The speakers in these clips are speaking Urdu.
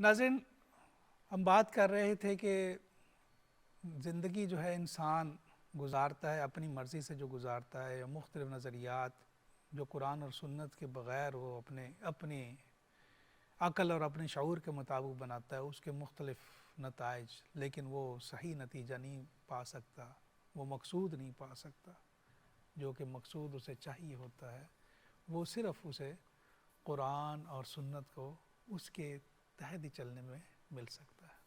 ناظرین، ہم بات کر رہے تھے کہ زندگی جو ہے انسان گزارتا ہے اپنی مرضی سے، جو گزارتا ہے یا مختلف نظریات جو قرآن اور سنت کے بغیر وہ اپنی عقل اور اپنے شعور کے مطابق بناتا ہے، اس کے مختلف نتائج، لیکن وہ صحیح نتیجہ نہیں پا سکتا، وہ مقصود نہیں پا سکتا جو کہ مقصود اسے چاہیے ہوتا ہے، وہ صرف اسے قرآن اور سنت کو اس کے تحت ہی چلنے میں مل سکتا ہے۔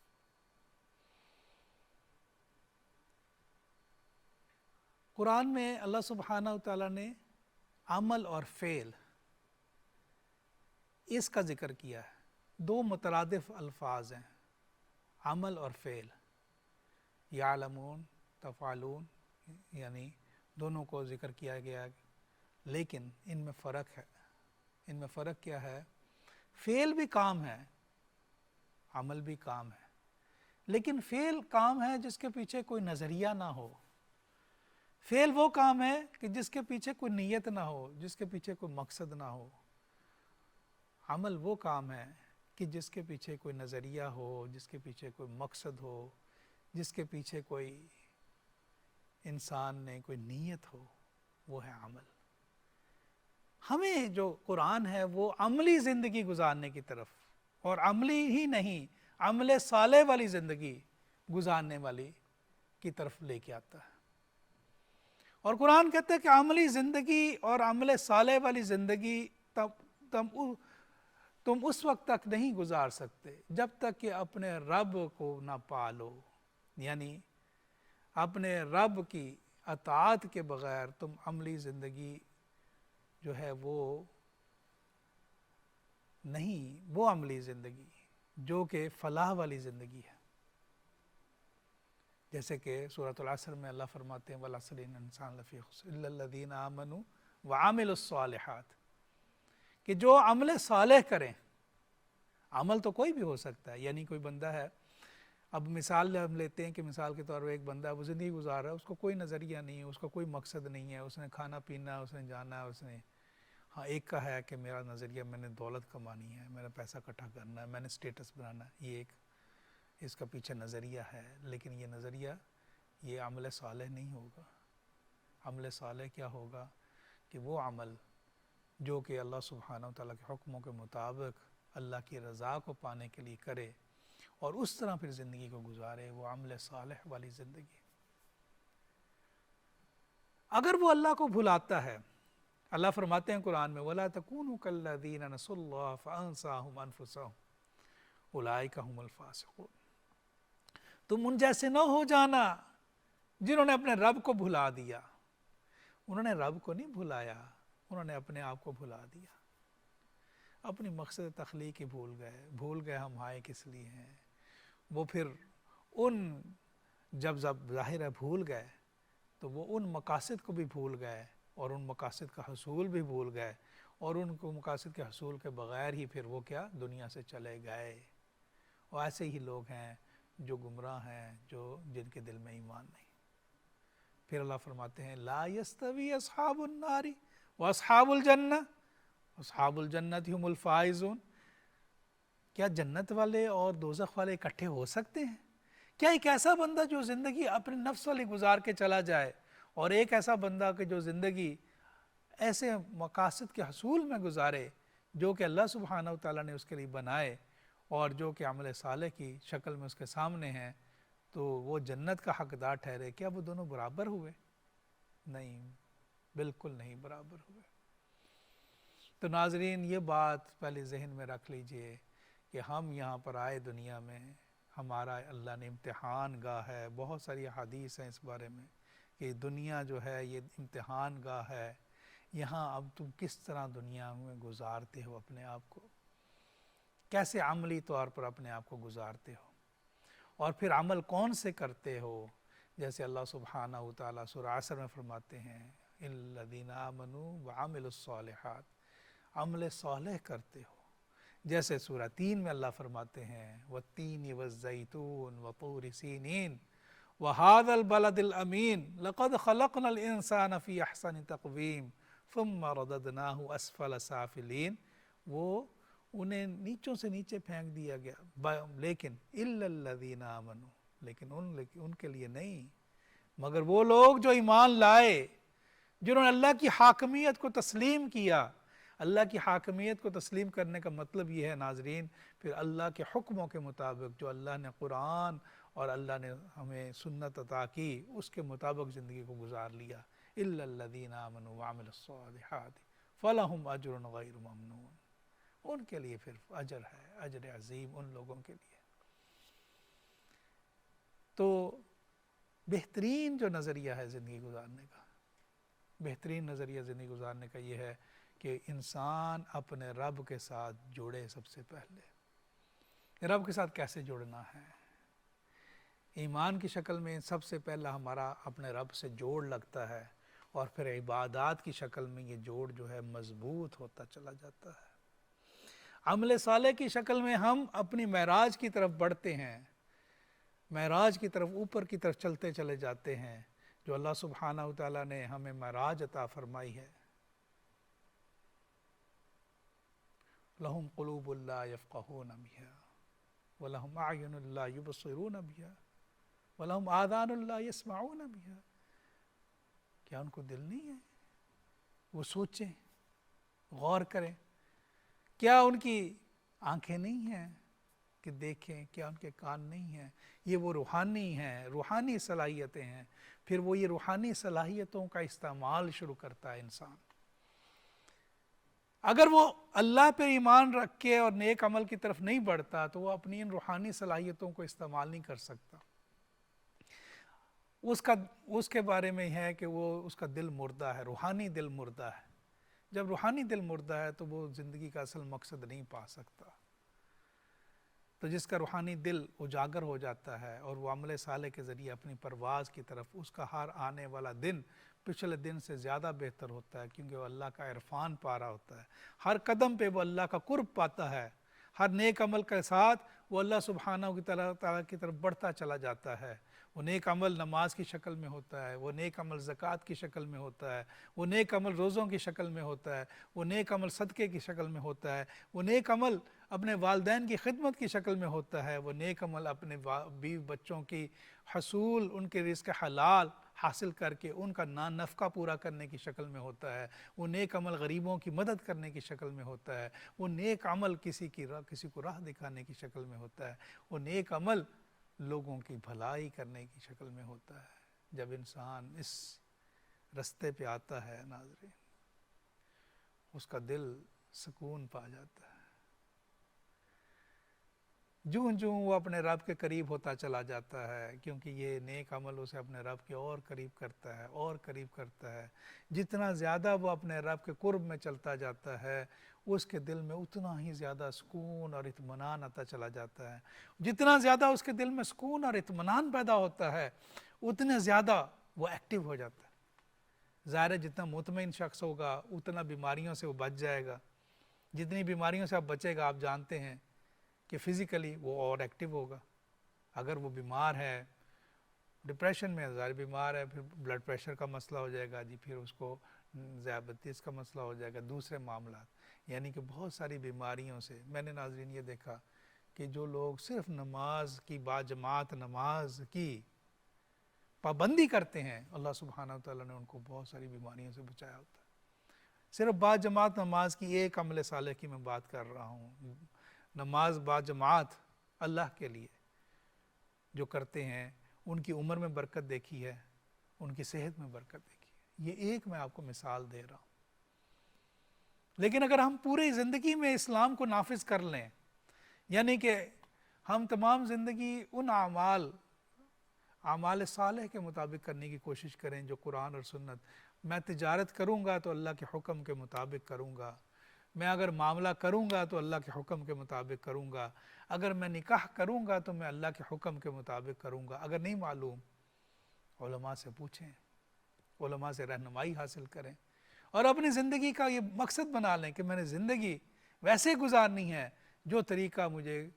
قرآن میں اللہ سبحانہ وتعالیٰ نے عمل اور فعل اس کا ذکر کیا ہے، دو مترادف الفاظ ہیں، عمل اور فعل، یعلمون تفعلون، یعنی دونوں کو ذکر کیا گیا، لیکن ان میں فرق ہے۔ ان میں فرق کیا ہے؟ فعل بھی کام ہے، عمل بھی کام ہے، لیکن فعل کام ہے جس کے پیچھے کوئی نظریہ نہ ہو، فعل وہ کام ہے کہ جس کے پیچھے کوئی نیت نہ ہو، جس کے پیچھے کوئی مقصد نہ ہو۔ عمل وہ کام ہے کہ جس کے پیچھے کوئی نظریہ ہو، جس کے پیچھے کوئی مقصد ہو، جس کے پیچھے کوئی انسان نے کوئی نیت ہو، وہ ہے عمل۔ ہمیں جو قرآن ہے وہ عملی زندگی گزارنے کی طرف، اور عملی ہی نہیں، عمل صالح والی زندگی گزارنے والی کی طرف لے کے آتا ہے۔ اور قرآن کہتا ہے کہ عملی زندگی اور عمل صالح والی زندگی تم اس وقت تک نہیں گزار سکتے جب تک کہ اپنے رب کو نہ پالو، یعنی اپنے رب کی اطاعت کے بغیر تم عملی زندگی جو ہے وہ نہیں، وہ عملی زندگی جو کہ فلاح والی زندگی ہے۔ جیسے کہ سورۃ العصر میں اللہ فرماتے ہیں وَالْعَصْرِ إِنَّ الْإِنسَانَ لَفِي خُسْرٍ إِلَّا الَّذِينَ آمَنُوا وَعَمِلُوا الصَّالِحَاتِ، کہ جو عمل صالح کریں۔ عمل تو کوئی بھی ہو سکتا ہے، یعنی کوئی بندہ ہے، اب مثال ہم لیتے ہیں کہ مثال کے طور پر ایک بندہ وہ زندگی گزار رہا ہے، اس کو کوئی نظریہ نہیں ہے، اس کا کوئی مقصد نہیں ہے، اس نے کھانا پینا، اس نے جانا، اس نے ہاں ایک کا ہے کہ میرا نظریہ میں نے دولت کمانی ہے، میرا پیسہ اکٹھا کرنا ہے، میں نے سٹیٹس بنانا ہے، یہ ایک اس کا پیچھے نظریہ ہے، لیکن یہ نظریہ یہ عمل صالح نہیں ہوگا۔ عمل صالح کیا ہوگا؟ کہ وہ عمل جو کہ اللہ سبحانہ وتعالیٰ کے حکموں کے مطابق اللہ کی رضا کو پانے کے لیے کرے اور اس طرح پھر زندگی کو گزارے، وہ عمل صالح والی زندگی۔ اگر وہ اللہ کو بھلاتا ہے، اللہ فرماتے ہیں قرآن میں وَلَا تَكُونُوا كَالَّذِينَ نَسُوا اللَّهَ فَأَنْسَاهُمْ أَنفُسَهُمْ أُولَٰئِكَ هُمُ الْفَاسِقُونَ، تم ان جیسے نہ ہو جانا جنہوں نے اپنے رب کو بھلا دیا۔ انہوں نے رب کو نہیں بھلایا، انہوں نے اپنے آپ کو بھلا دیا، اپنی مقصد تخلیق ہی بھول گئے ہم آئے کس لیے ہیں۔ وہ پھر جب ظاہر ہے بھول گئے تو وہ ان مقاصد کو بھی بھول گئے اور ان مقاصد کا حصول بھی بھول گئے، اور ان کو مقاصد کے حصول کے بغیر ہی پھر وہ کیا دنیا سے چلے گئے۔ اور ایسے ہی لوگ ہیں جو گمراہ ہیں، جن کے دل میں ایمان نہیں۔ پھر اللہ فرماتے ہیں لا یستوی اصحاب النار واصحاب الجنہ اصحاب الجنۃ هم الفائزون، کیا جنت والے اور دوزخ والے اکٹھے ہو سکتے ہیں؟ کیا ایک ایسا بندہ جو زندگی اپنے نفس والی گزار کے چلا جائے، اور ایک ایسا بندہ کہ جو زندگی ایسے مقاصد کے حصول میں گزارے جو کہ اللہ سبحانہ وتعالیٰ نے اس کے لیے بنائے اور جو کہ عمل صالح کی شکل میں اس کے سامنے ہیں، تو وہ جنت کا حقدار ٹھہرے؟ کیا وہ دونوں برابر ہوئے؟ نہیں، بالکل نہیں برابر ہوئے۔ تو ناظرین، یہ بات پہلے ذہن میں رکھ لیجئے کہ ہم یہاں پر آئے دنیا میں، ہمارا اللہ نے امتحان گاہ ہے۔ بہت ساری حدیث ہیں اس بارے میں کہ دنیا جو ہے یہ امتحان گاہ ہے، یہاں اب تم کس طرح دنیا میں گزارتے ہو اپنے آپ کو، کیسے عملی طور پر اپنے آپ کو گزارتے ہو، اور پھر عمل کون سے کرتے ہو۔ جیسے اللہ سبحانہ وتعالیٰ سورہ عصر میں فرماتے ہیں الذین آمنوا وعملوا الصالحات، عمل صالح کرتے ہو۔ جیسے سورہ 3 میں اللہ فرماتے ہیں والتین والزیتون وطور سینین وہذا البلد الامین لقد خلقنا الانسان فی احسن تقویم ثم رددناہ اسفل سافلین، وہ انہیں نیچوں سے نیچے پھینک دیا گیا، لیکن الا الذین آمنوا، لیکن ان کے لیے نہیں، مگر وہ لوگ جو ایمان لائے، جنہوں نے اللہ کی حاکمیت کو تسلیم کیا۔ اللہ کی حاکمیت کو تسلیم کرنے کا مطلب یہ ہے ناظرین، پھر اللہ کے حکموں کے مطابق جو اللہ نے قرآن اور اللہ نے ہمیں سنت عطا کی اس کے مطابق زندگی کو گزار لیا۔ الا الذین آمنوا وعملوا الصالحات فلہم اجر غیر ممنون، ان کے لیے پھر اجر ہے، اجر عظیم ان لوگوں کے لیے۔ تو بہترین جو نظریہ ہے زندگی گزارنے کا، بہترین نظریہ زندگی گزارنے کا یہ ہے کہ انسان اپنے رب کے ساتھ جوڑے۔ سب سے پہلے رب کے ساتھ کیسے جڑنا ہے؟ ایمان کی شکل میں سب سے پہلا ہمارا اپنے رب سے جوڑ لگتا ہے، اور پھر عبادات کی شکل میں یہ جوڑ جو ہے مضبوط ہوتا چلا جاتا ہے۔ عمل صالح کی شکل میں ہم اپنی معراج کی طرف بڑھتے ہیں، معراج کی طرف، اوپر کی طرف چلتے چلے جاتے ہیں، جو اللہ سبحانہ وتعالیٰ نے ہمیں معراج عطا فرمائی ہے۔ لَهُمْ قُلُوبٌ لَا يَفْقَهُونَ بِهَا وَلَهُمْ أَعْيُنٌ لَا يُبْصِرُونَ بِهَا وَلَهُمْ آذَانٌ لَا يَسْمَعُونَ بِهَا، کیا ان کو دل نہیں ہے؟ وہ سوچیں، غور کریں، کیا ان کی آنکھیں نہیں ہیں کہ دیکھیں؟ کیا ان کے کان نہیں ہیں؟ یہ وہ روحانی ہیں، روحانی صلاحیتیں ہیں۔ پھر وہ یہ روحانی صلاحیتوں کا استعمال شروع کرتا ہے انسان۔ اگر وہ اللہ پہ ایمان رکھ کے اور نیک عمل کی طرف نہیں بڑھتا تو وہ اپنی ان روحانی صلاحیتوں کو استعمال نہیں کر سکتا۔ اس کے بارے میں ہے کہ وہ اس کا دل مردہ ہے، روحانی دل مردہ ہے۔ جب روحانی دل مردہ ہے تو وہ زندگی کا اصل مقصد نہیں پا سکتا۔ تو جس کا روحانی دل اجاگر ہو جاتا ہے اور وہ عمل صالح کے ذریعے اپنی پرواز کی طرف، اس کا ہر آنے والا دن پچھلے دن سے زیادہ بہتر ہوتا ہے، کیونکہ وہ اللہ کا عرفان پا رہا ہوتا ہے۔ ہر قدم پہ وہ اللہ کا قرب پاتا ہے، ہر نیک عمل کے ساتھ وہ اللہ سبحانہ تعالیٰ کی طرف بڑھتا چلا جاتا ہے۔ وہ نیک عمل نماز کی شکل میں ہوتا ہے، وہ نیک عمل زکوٰۃ کی شکل میں ہوتا ہے، وہ نیک عمل روزوں کی شکل میں ہوتا ہے، وہ نیک عمل صدقے کی شکل میں ہوتا ہے، وہ نیک عمل اپنے والدین کی خدمت کی شکل میں ہوتا ہے، وہ نیک عمل اپنے بیوی بچوں کی حصول، ان کے رزق حلال حاصل کر کے ان کا نفقہ پورا کرنے کی شکل میں ہوتا ہے، وہ نیک عمل غریبوں کی مدد کرنے کی شکل میں ہوتا ہے، وہ نیک عمل کسی کو راہ دکھانے کی شکل میں ہوتا ہے، وہ نیک عمل لوگوں کی بھلائی کرنے کی شکل میں ہوتا ہے۔ جب انسان اس رستے پہ آتا ہے ناظرین، اس کا دل سکون پا جاتا ہے۔ جوں وہ اپنے رب کے قریب ہوتا چلا جاتا ہے، کیونکہ یہ نیک عمل اسے اپنے رب کے اور قریب کرتا ہے، اور قریب کرتا ہے۔ جتنا زیادہ وہ اپنے رب کے قرب میں چلتا جاتا ہے، اس کے دل میں اتنا ہی زیادہ سکون اور اطمینان آتا چلا جاتا ہے۔ جتنا زیادہ اس کے دل میں سکون اور اطمینان پیدا ہوتا ہے، اتنے زیادہ وہ ایکٹیو ہو جاتا ہے۔ ظاہر ہے جتنا مطمئن شخص ہوگا اتنا بیماریوں سے وہ بچ جائے گا۔ جتنی بیماریوں سے آپ بچے گا، آپ جانتے ہیں کہ فزیکلی وہ اور ایکٹیو ہوگا۔ اگر وہ بیمار ہے، ڈپریشن میں ظاہر بیمار ہے، پھر بلڈ پریشر کا مسئلہ ہو جائے گا جی، پھر اس کو ذیابطیس کا مسئلہ ہو جائے گا، دوسرے معاملات، یعنی کہ بہت ساری بیماریوں سے۔ میں نے ناظرین یہ دیکھا کہ جو لوگ صرف نماز کی، باجماعت نماز کی پابندی کرتے ہیں، اللہ سبحانہ وتعالیٰ نے ان کو بہت ساری بیماریوں سے بچایا ہوتا ہے۔ صرف باجماعت نماز کی ایک عمل صالح کی میں بات کر رہا ہوں۔ نماز باجماعت اللہ کے لیے جو کرتے ہیں، ان کی عمر میں برکت دیکھی ہے، ان کی صحت میں برکت دیکھی ہے۔ یہ ایک میں آپ کو مثال دے رہا ہوں۔ لیکن اگر ہم پوری زندگی میں اسلام کو نافذ کر لیں، یعنی کہ ہم تمام زندگی ان اعمال صالح کے مطابق کرنے کی کوشش کریں جو قرآن اور سنت، میں تجارت کروں گا تو اللہ کے حکم کے مطابق کروں گا، میں اگر معاملہ کروں گا تو اللہ کے حکم کے مطابق کروں گا، اگر میں نکاح کروں گا تو میں اللہ کے حکم کے مطابق کروں گا۔ اگر نہیں معلوم، علماء سے پوچھیں، علماء سے رہنمائی حاصل کریں، اور اپنی زندگی کا یہ مقصد بنا لیں کہ میں نے زندگی ویسے گزارنی ہے جو طریقہ مجھے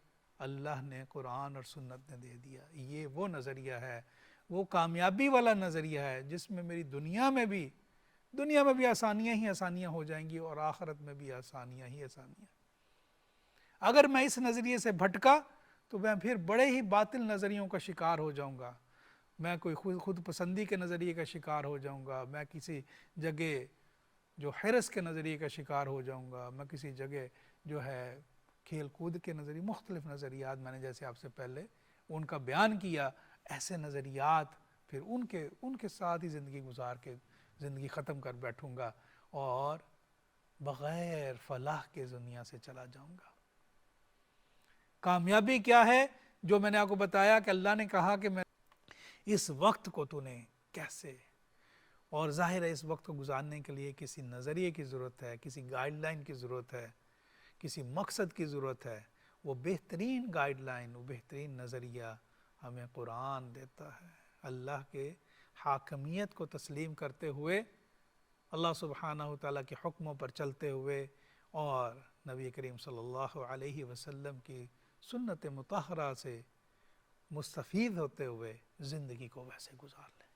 اللہ نے قرآن اور سنت نے دے دیا۔ یہ وہ نظریہ ہے، وہ کامیابی والا نظریہ ہے جس میں میری دنیا میں بھی آسانیاں ہی آسانیاں ہو جائیں گی، اور آخرت میں بھی آسانیاں ہی آسانیاں۔ اگر میں اس نظریے سے بھٹکا تو میں پھر بڑے ہی باطل نظریوں کا شکار ہو جاؤں گا، میں کوئی خود پسندی کے نظریے کا شکار ہو جاؤں گا، میں کسی جگہ جو حرص کے نظریے کا شکار ہو جاؤں گا، میں کسی جگہ جو ہے کھیل کود کے نظریے، مختلف نظریات میں نے جیسے آپ سے پہلے ان کا بیان کیا، ایسے نظریات پھر ان کے ساتھ ہی زندگی گزار کے زندگی ختم کر بیٹھوں گا اور بغیر فلاح کے دنیا سے چلا جاؤں گا۔ کامیابی کیا ہے؟ جو میں نے آپ کو بتایا کہ اللہ نے کہا کہ میں اس وقت کو تو نے کیسے، اور ظاہر ہے اس وقت کو گزارنے کے لیے کسی نظریے کی ضرورت ہے، کسی گائیڈ لائن کی ضرورت ہے، کسی مقصد کی ضرورت ہے۔ وہ بہترین گائیڈ لائن، وہ بہترین نظریہ ہمیں قرآن دیتا ہے۔ اللہ کے حاکمیت کو تسلیم کرتے ہوئے، اللہ سبحانہ وتعالیٰ کے حکموں پر چلتے ہوئے، اور نبی کریم صلی اللہ علیہ وسلم کی سنت مطہرہ سے مستفید ہوتے ہوئے زندگی کو ویسے گزار لیں۔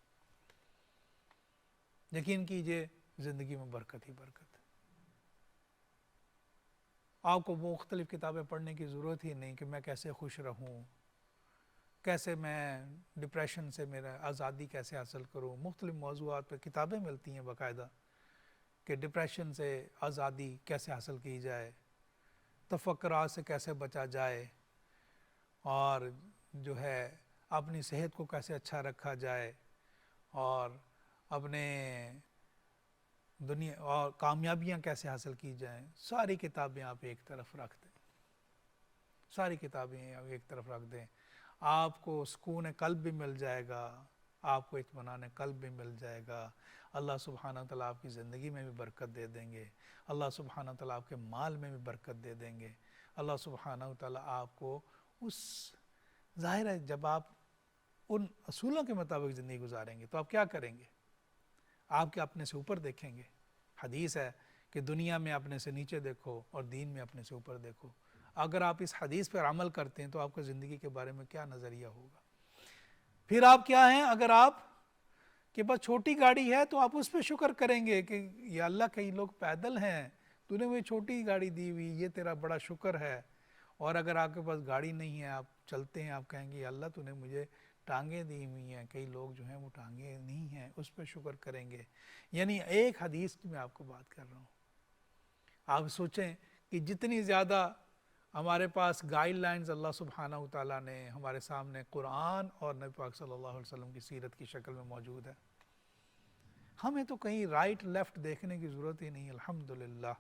یقین کیجئے زندگی میں برکت ہی برکت ہے۔ آپ کو مختلف کتابیں پڑھنے کی ضرورت ہی نہیں کہ میں کیسے خوش رہوں، کیسے میں ڈپریشن سے میرا آزادی کیسے حاصل کروں۔ مختلف موضوعات پہ کتابیں ملتی ہیں باقاعدہ کہ ڈپریشن سے آزادی کیسے حاصل کی جائے، تفکرات سے کیسے بچا جائے، اور جو ہے اپنی صحت کو کیسے اچھا رکھا جائے، اور اپنے دنیا اور کامیابیاں کیسے حاصل کی جائیں۔ ساری کتابیں آپ ایک طرف رکھ دیں، ساری کتابیں آپ ایک طرف رکھ دیں، آپ کو سکون قلب بھی مل جائے گا، آپ کو اطمینان قلب بھی مل جائے گا۔ اللہ سبحانہ تعالیٰ آپ کی زندگی میں بھی برکت دے دیں گے، اللہ سبحانہ تعالیٰ آپ کے مال میں بھی برکت دے دیں گے، اللہ سبحانہ تعالیٰ آپ کو اس، ظاہر ہے جب آپ ان اصولوں کے مطابق زندگی گزاریں گے تو آپ کیا کریں گے؟ آپ کے اپنے سے اوپر دیکھیں گے۔ حدیث ہے کہ دنیا میں اپنے سے نیچے دیکھو اور دین میں اپنے سے اوپر دیکھو۔ اگر آپ اس حدیث پر عمل کرتے ہیں تو آپ کا زندگی کے بارے میں کیا نظریہ ہوگا؟ پھر آپ کیا ہیں؟ اگر آپ کے پاس چھوٹی گاڑی ہے تو آپ اس پہ شکر کریں گے کہ یا اللہ کئی لوگ پیدل ہیں، تو نے مجھے چھوٹی گاڑی دی ہوئی، یہ تیرا بڑا شکر ہے۔ اور اگر آپ کے پاس گاڑی نہیں ہے، آپ چلتے ہیں، آپ کہیں گے یا اللہ تو نے مجھے ٹانگیں دی ہوئی ہیں، کئی لوگ جو ہیں وہ ٹانگیں نہیں ہیں، اس پہ شکر کریں گے۔ یعنی ایک حدیث کی میں آپ کو بات کر رہا ہوں۔ آپ سوچیں کہ جتنی زیادہ ہمارے پاس گائیڈ لائنز اللہ سبحانہ وتعالیٰ نے ہمارے سامنے قرآن اور نبی پاک صلی اللہ علیہ وسلم کی سیرت کی شکل میں موجود ہے، ہمیں تو کہیں رائٹ لیفٹ دیکھنے کی ضرورت ہی نہیں۔ الحمدللہ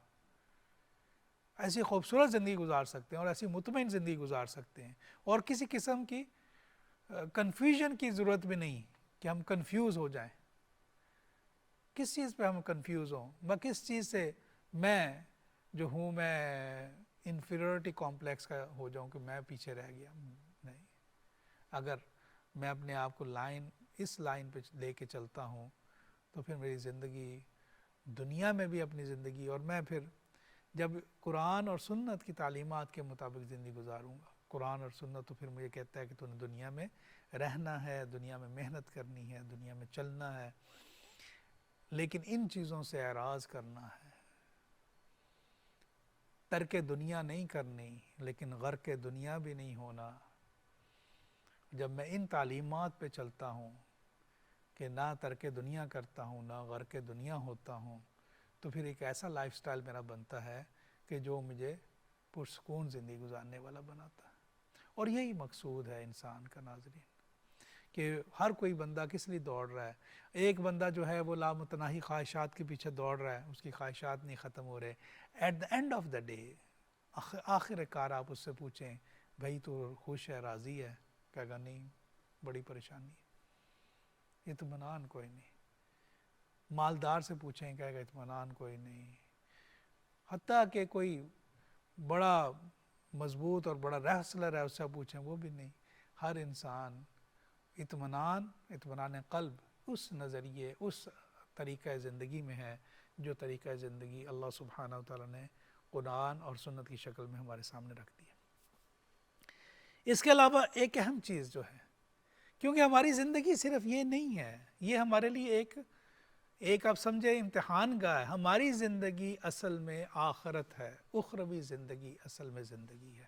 ایسی خوبصورت زندگی گزار سکتے ہیں اور ایسی مطمئن زندگی گزار سکتے ہیں، اور کسی قسم کی کنفیوژن کی ضرورت بھی نہیں کہ ہم کنفیوز ہو جائیں۔ کس چیز پہ ہم کنفیوز ہوں؟ میں کس چیز سے میں جو ہوں میں انفیریورٹی کمپلیکس کا ہو جاؤں کہ میں پیچھے رہ گیا؟ نہیں، اگر میں اپنے آپ کو اس لائن پہ لے کے چلتا ہوں تو پھر میری زندگی دنیا میں بھی اپنی زندگی، اور میں پھر جب قرآن اور سنت کی تعلیمات کے مطابق زندگی گزاروں گا، قرآن اور سنت تو پھر مجھے کہتا ہے کہ تو نے دنیا میں رہنا ہے، دنیا میں محنت کرنی ہے، دنیا میں چلنا ہے، لیکن ان چیزوں سے اعراض کرنا ہے، ترک دنیا نہیں کرنی، لیکن غرق دنیا بھی نہیں ہونا۔ جب میں ان تعلیمات پہ چلتا ہوں کہ نہ ترک دنیا کرتا ہوں نہ غرق دنیا ہوتا ہوں، تو پھر ایک ایسا لائف سٹائل میرا بنتا ہے کہ جو مجھے پرسکون زندگی گزارنے والا بناتا ہے۔ اور یہی مقصود ہے انسان کا ناظرین، کہ ہر کوئی بندہ کس لیے دوڑ رہا ہے۔ ایک بندہ جو ہے وہ لامتناہی خواہشات کے پیچھے دوڑ رہا ہے، اس کی خواہشات نہیں ختم ہو رہے۔ At the end of the day, آخر کار آپ اس سے پوچھیں بھائی تو خوش ہے، راضی ہے؟ کہے گا نہیں، بڑی پریشانی ہے، اطمینان کوئی نہیں۔ مالدار سے پوچھیں، کہے گا اطمینان کوئی نہیں۔ حتیٰ کہ کوئی بڑا مضبوط اور بڑا ریسلر ہے، اس سے پوچھیں، وہ بھی نہیں۔ ہر انسان اطمینان قلب اس نظریے، اس طریقہ زندگی میں ہے جو طریقہ زندگی اللہ سبحانہ وتعالیٰ نے قرآن اور سنت کی شکل میں ہمارے سامنے رکھ دی ہے۔ اس کے علاوہ ایک اہم چیز جو ہے، کیونکہ ہماری زندگی صرف یہ نہیں ہے، یہ ہمارے لیے ایک آپ سمجھے امتحان گاہ ہے. ہماری زندگی اصل میں آخرت ہے، اخروی زندگی اصل میں زندگی ہے.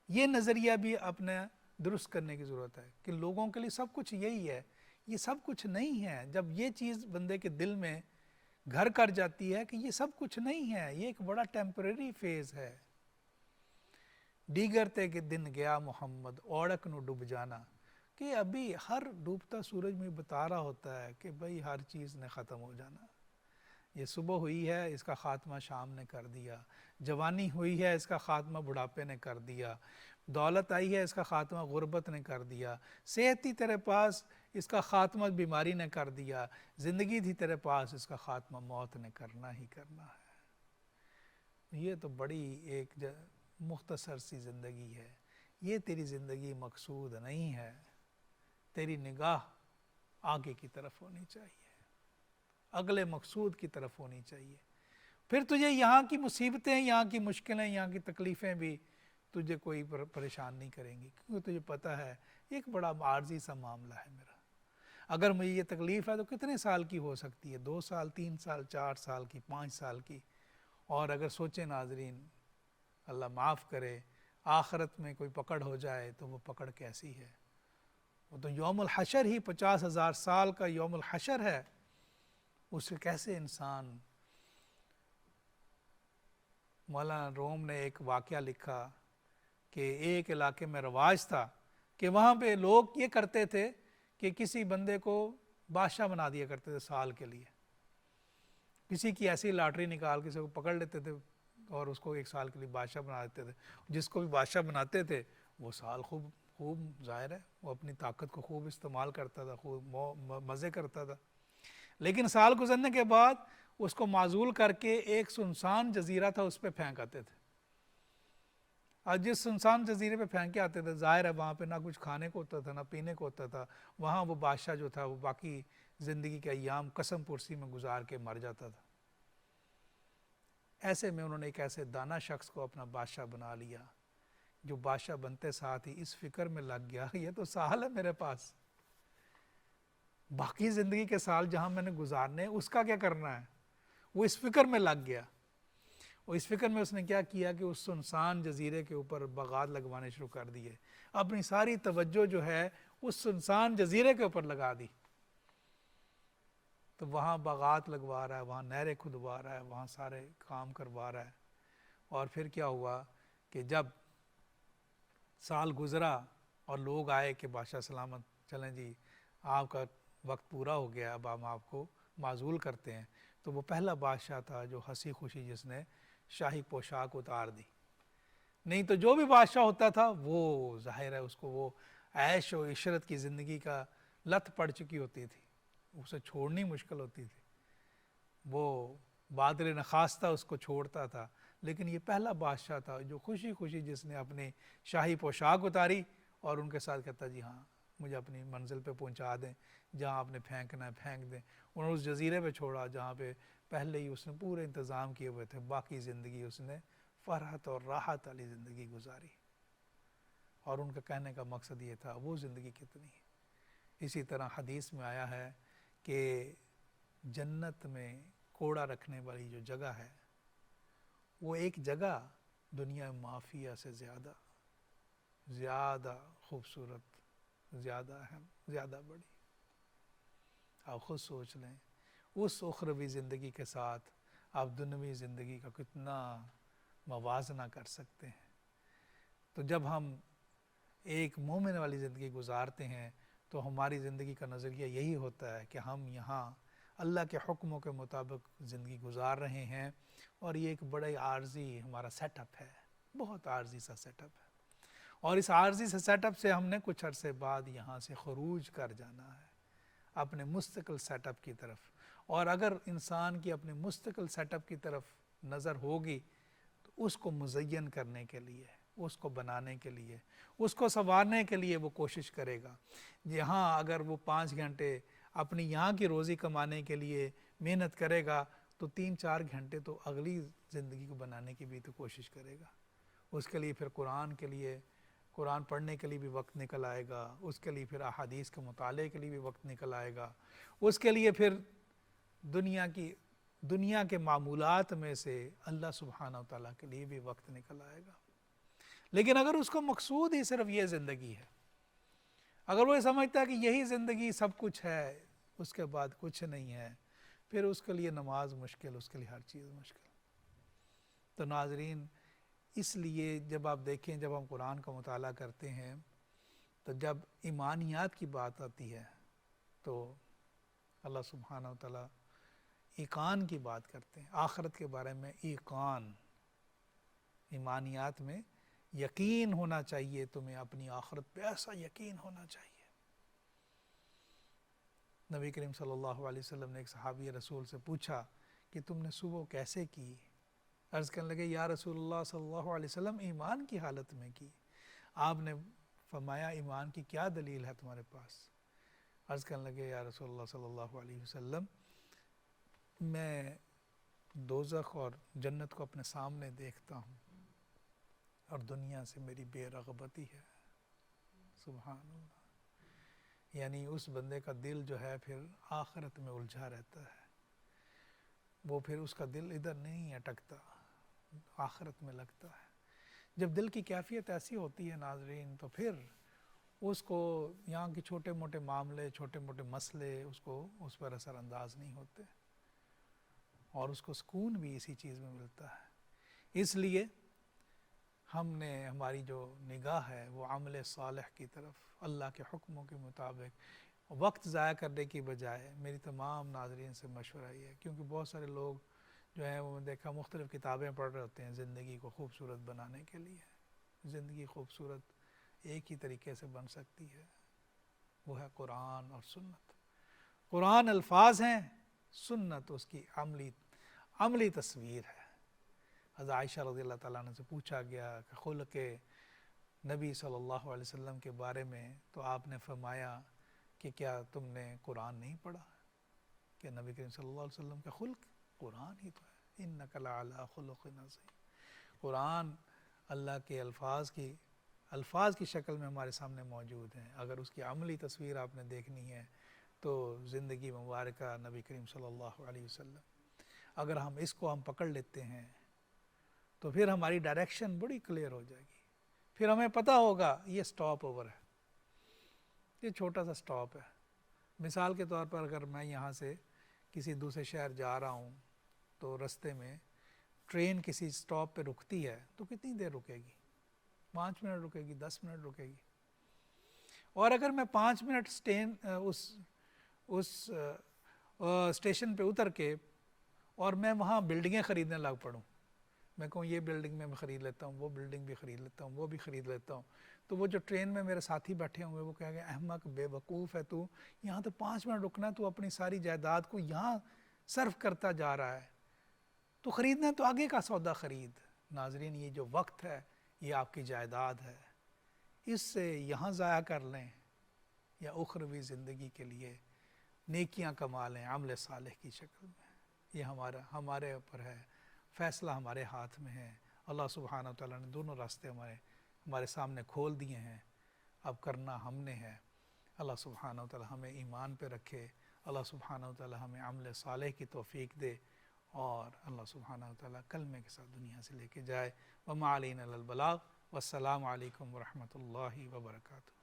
یہ نظریہ بھی اپنا درست کرنے کی ضرورت ہے کہ لوگوں کے لیے سب کچھ یہی ہے. یہ سب کچھ نہیں ہے. جب یہ چیز بندے کے دل میں گھر کر جاتی ہے کہ یہ سب کچھ نہیں ہے، یہ ایک بڑا ٹیمپریری فیز ہے. دیگر تے کہ دن گیا محمد اوڑک نو ڈوب جانا، کہ ابھی ہر ڈوبتا سورج میں بتا رہا ہوتا ہے کہ بھئی ہر چیز نے ختم ہو جانا. یہ صبح ہوئی ہے، اس کا خاتمہ شام نے کر دیا. جوانی ہوئی ہے، اس کا خاتمہ بڑھاپے نے کر دیا. دولت آئی ہے، اس کا خاتمہ غربت نے کر دیا. صحت تھی تیرے پاس، اس کا خاتمہ بیماری نے کر دیا. زندگی تھی تیرے پاس، اس کا خاتمہ موت نے کرنا ہی کرنا ہے. یہ تو بڑی ایک مختصر سی زندگی ہے. یہ تیری زندگی مقصود نہیں ہے. تیری نگاہ آگے کی طرف ہونی چاہیے، اگلے مقصود کی طرف ہونی چاہیے. پھر تجھے یہاں کی مصیبتیں، یہاں کی مشکلیں، یہاں کی تکلیفیں بھی تجھے کوئی پریشان نہیں کریں گی، کیونکہ تجھے پتہ ہے ایک بڑا عارضی سا معاملہ ہے میرا. اگر مجھے یہ تکلیف ہے تو کتنے سال کی ہو سکتی ہے؟ 2 سال، 3 سال، 4 سال کی، 5 سال کی. اور اگر سوچیں ناظرین، اللہ معاف کرے، آخرت میں کوئی پکڑ ہو جائے تو وہ پکڑ کیسی ہے؟ وہ تو یوم الحشر ہی 50,000 سال کا یوم الحشر ہے. اس سے کیسے انسان. مولانا روم نے ایک واقعہ لکھا کہ ایک علاقے میں رواج تھا کہ وہاں پہ لوگ یہ کرتے تھے کہ کسی بندے کو بادشاہ بنا دیا کرتے تھے سال کے لیے. کسی کی ایسی لاٹری نکال کسی کو پکڑ لیتے تھے اور اس کو 1 سال کے لیے بادشاہ بنا دیتے تھے. جس کو بھی بادشاہ بناتے تھے وہ سال خوب ظاہر ہے وہ اپنی طاقت کو خوب استعمال کرتا تھا، خوب مزے کرتا تھا. لیکن سال گزرنے کے بعد اس کو معزول کر کے ایک سنسان جزیرہ تھا اس پہ پھینک آتے تھے. اور جس سنسان جزیرے پہ پھینک کے آتے تھے، ظاہر ہے وہاں پہ نہ کچھ کھانے کو ہوتا تھا، نہ پینے کو ہوتا تھا. وہاں وہ بادشاہ جو تھا وہ باقی زندگی کے ایام قسم پرسی میں گزار کے مر جاتا تھا. ایسے میں انہوں نے ایک ایسے دانا شخص کو اپنا بادشاہ بنا لیا، جو بادشاہ بنتے ساتھ ہی اس فکر میں لگ گیا یہ تو سال ہے میرے پاس، باقی زندگی کے سال جہاں میں نے گزارنے اس کا کیا کرنا ہے. وہ اس فکر میں لگ گیا. اور اس فکر میں اس نے کیا کیا کہ اس سنسان جزیرے کے اوپر باغات لگوانے شروع کر دیے. اپنی ساری توجہ جو ہے اس سنسان جزیرے کے اوپر لگا دی. تو وہاں باغات لگوا رہا ہے، وہاں نہریں کھدوا رہا ہے، وہاں سارے کام کروا رہا ہے. اور پھر کیا ہوا کہ جب سال گزرا اور لوگ آئے کہ بادشاہ سلامت چلیں جی آپ کا وقت پورا ہو گیا، اب ہم آپ کو معزول کرتے ہیں. تو وہ پہلا بادشاہ تھا جو ہنسی خوشی جس نے شاہی پوشاک اتار دی. نہیں تو جو بھی بادشاہ ہوتا تھا وہ ظاہر ہے اس کو وہ عیش و عشرت کی زندگی کا لت پڑ چکی ہوتی تھی، اسے چھوڑنی مشکل ہوتی تھی. وہ بادر نخاستہ اس کو چھوڑتا تھا. لیکن یہ پہلا بادشاہ تھا جو خوشی خوشی جس نے اپنی شاہی پوشاک اتاری اور ان کے ساتھ کہتا جی ہاں مجھے اپنی منزل پہ پہنچا دیں، جہاں آپ نے پھینکنا ہے پھینک دیں. انہوں نے اس جزیرے پہ چھوڑا جہاں پہ پہلے ہی اس نے پورے انتظام کیے ہوئے تھے. باقی زندگی اس نے فرحت اور راحت والی زندگی گزاری. اور ان کا کہنے کا مقصد یہ تھا وہ زندگی کتنی ہے. اسی طرح حدیث میں آیا ہے کہ جنت میں کوڑا رکھنے والی جو جگہ ہے وہ ایک جگہ دنیا معافیہ سے زیادہ خوبصورت، زیادہ اہم، زیادہ بڑی. آپ خود سوچ لیں اس اخروی زندگی کے ساتھ آپ دنیوی زندگی کا کتنا موازنہ کر سکتے ہیں. تو جب ہم ایک مومن والی زندگی گزارتے ہیں تو ہماری زندگی کا نظریہ یہی ہوتا ہے کہ ہم یہاں اللہ کے حکموں کے مطابق زندگی گزار رہے ہیں. اور یہ ایک بڑا عارضی ہمارا سیٹ اپ ہے، بہت عارضی سا سیٹ اپ ہے. اور اس عارضی سے سیٹ اپ سے ہم نے کچھ عرصے بعد یہاں سے خروج کر جانا ہے اپنے مستقل سیٹ اپ کی طرف. اور اگر انسان کی اپنے مستقل سیٹ اپ کی طرف نظر ہوگی تو اس کو مزین کرنے کے لیے، اس کو بنانے کے لیے، اس کو سنوارنے کے لیے وہ کوشش کرے گا. یہاں اگر وہ 5 گھنٹے اپنی یہاں کی روزی کمانے کے لیے محنت کرے گا تو 3-4 گھنٹے تو اگلی زندگی کو بنانے کی بھی تو کوشش کرے گا. اس کے لیے پھر قرآن پڑھنے کے لیے بھی وقت نکل آئے گا، اس کے لیے پھر احادیث کے مطالعے کے لیے بھی وقت نکل آئے گا، اس کے لیے پھر دنیا کے معمولات میں سے اللہ سبحانہ و تعالیٰ کے لیے بھی وقت نکل آئے گا. لیکن اگر اس کا مقصود ہی صرف یہ زندگی ہے، اگر وہ یہ سمجھتا ہے کہ یہی زندگی سب کچھ ہے، اس کے بعد کچھ نہیں ہے، پھر اس کے لیے نماز مشکل، اس کے لیے ہر چیز مشکل. تو ناظرین، اس لیے جب آپ دیکھیں، جب ہم قرآن کا مطالعہ کرتے ہیں تو جب ایمانیات کی بات آتی ہے تو اللہ سبحانہ و تعالیٰ ایقان کی بات کرتے ہیں، آخرت کے بارے میں ایقان، ایمانیات میں یقین ہونا چاہیے. تمہیں اپنی آخرت پہ ایسا یقین ہونا چاہیے. نبی کریم صلی اللہ علیہ وسلم نے ایک صحابی رسول سے پوچھا کہ تم نے صبح کیسے کی؟ عرض کرنے لگے یا رسول اللہ صلی اللہ علیہ وسلم ایمان کی حالت میں کی. آپ نے فرمایا ایمان کی کیا دلیل ہے تمہارے پاس؟ عرض کرنے لگے یا رسول اللہ صلی اللہ علیہ وسلم میں دوزخ اور جنت کو اپنے سامنے دیکھتا ہوں اور دنیا سے میری بے رغبتی ہے. سبحان اللہ. یعنی اس بندے کا دل جو ہے پھر آخرت میں الجھا رہتا ہے، وہ پھر اس کا دل ادھر نہیں اٹکتا، آخرت میں لگتا ہے. جب دل کی کیفیت ایسی ہوتی ہے ناظرین تو پھر اس کو یہاں کے چھوٹے موٹے معاملے، چھوٹے موٹے مسئلے اس پر اثر انداز نہیں ہوتے، اور اس کو سکون بھی اسی چیز میں ملتا ہے. اس لیے ہم نے ہماری جو نگاہ ہے وہ عمل صالح کی طرف، اللہ کے حکموں کے مطابق وقت ضائع کرنے کی بجائے. میری تمام ناظرین سے مشورہ یہ ہے، کیونکہ بہت سارے لوگ جو ہیں وہ دیکھا مختلف کتابیں پڑھ رہے ہوتے ہیں زندگی کو خوبصورت بنانے کے لیے. زندگی خوبصورت ایک ہی طریقے سے بن سکتی ہے، وہ ہے قرآن اور سنت. قرآن الفاظ ہیں، سنت اس کی عملی تصویر ہے. حضرت عائشہ رضی اللہ تعالیٰ عنہ سے پوچھا گیا کہ خلق نبی صلی اللہ علیہ وسلم کے بارے میں، تو آپ نے فرمایا کہ کیا تم نے قرآن نہیں پڑھا؟ کہ نبی کریم صلی اللہ علیہ وسلم کا خلق قرآن ہی تو ہے. انک لعلی خلق عظیم. قرآن اللہ کے الفاظ کی شکل میں ہمارے سامنے موجود ہیں. اگر اس کی عملی تصویر آپ نے دیکھنی ہے تو زندگی مبارکہ نبی کریم صلی اللہ علیہ وسلم، اگر ہم اس کو ہم پکڑ لیتے ہیں تو پھر ہماری ڈائریکشن بڑی کلیئر ہو جائے گی. پھر ہمیں پتہ ہوگا یہ سٹاپ اوور ہے، یہ چھوٹا سا سٹاپ ہے. مثال کے طور پر اگر میں یہاں سے کسی دوسرے شہر جا رہا ہوں تو رستے میں ٹرین کسی سٹاپ پہ رکتی ہے تو کتنی دیر رکے گی؟ 5 منٹ رکے گی، 10 منٹ رکے گی. اور اگر میں 5 منٹ اس اسٹیشن پہ اتر کے اور میں وہاں بلڈنگیں خریدنے لگ پڑوں، میں کہوں یہ بلڈنگ میں خرید لیتا ہوں، وہ بلڈنگ بھی خرید لیتا ہوں، وہ بھی خرید لیتا ہوں، تو وہ جو ٹرین میں میرے ساتھی بیٹھے ہوں گے وہ کہیں گے احمق، بے وقوف ہے تو، یہاں تو 5 منٹ رکنا ہے، تو اپنی ساری جائیداد کو یہاں صرف کرتا جا رہا ہے، تو خریدنا تو آگے کا سودا خرید. ناظرین، یہ جو وقت ہے یہ آپ کی جائیداد ہے، اس سے یہاں ضائع کر لیں یا اخروی زندگی کے لیے نیکیاں کما لیں عمل صالح کی شکل میں. یہ ہمارے اوپر ہے، فیصلہ ہمارے ہاتھ میں ہے. اللہ سبحانہ و تعالیٰ نے دونوں راستے ہمارے سامنے کھول دیے ہیں، اب کرنا ہم نے ہے. اللہ سبحانہ و تعالیٰ ہمیں ایمان پہ رکھے، اللہ سبحانہ و تعالیٰ ہمیں عمل صالح کی توفیق دے، اور اللہ سبحانہ و تعالیٰ کلمے کے ساتھ دنیا سے لے کے جائے. وما علینا الا البلاغ. والسلام علیکم ورحمۃ اللہ وبرکاتہ.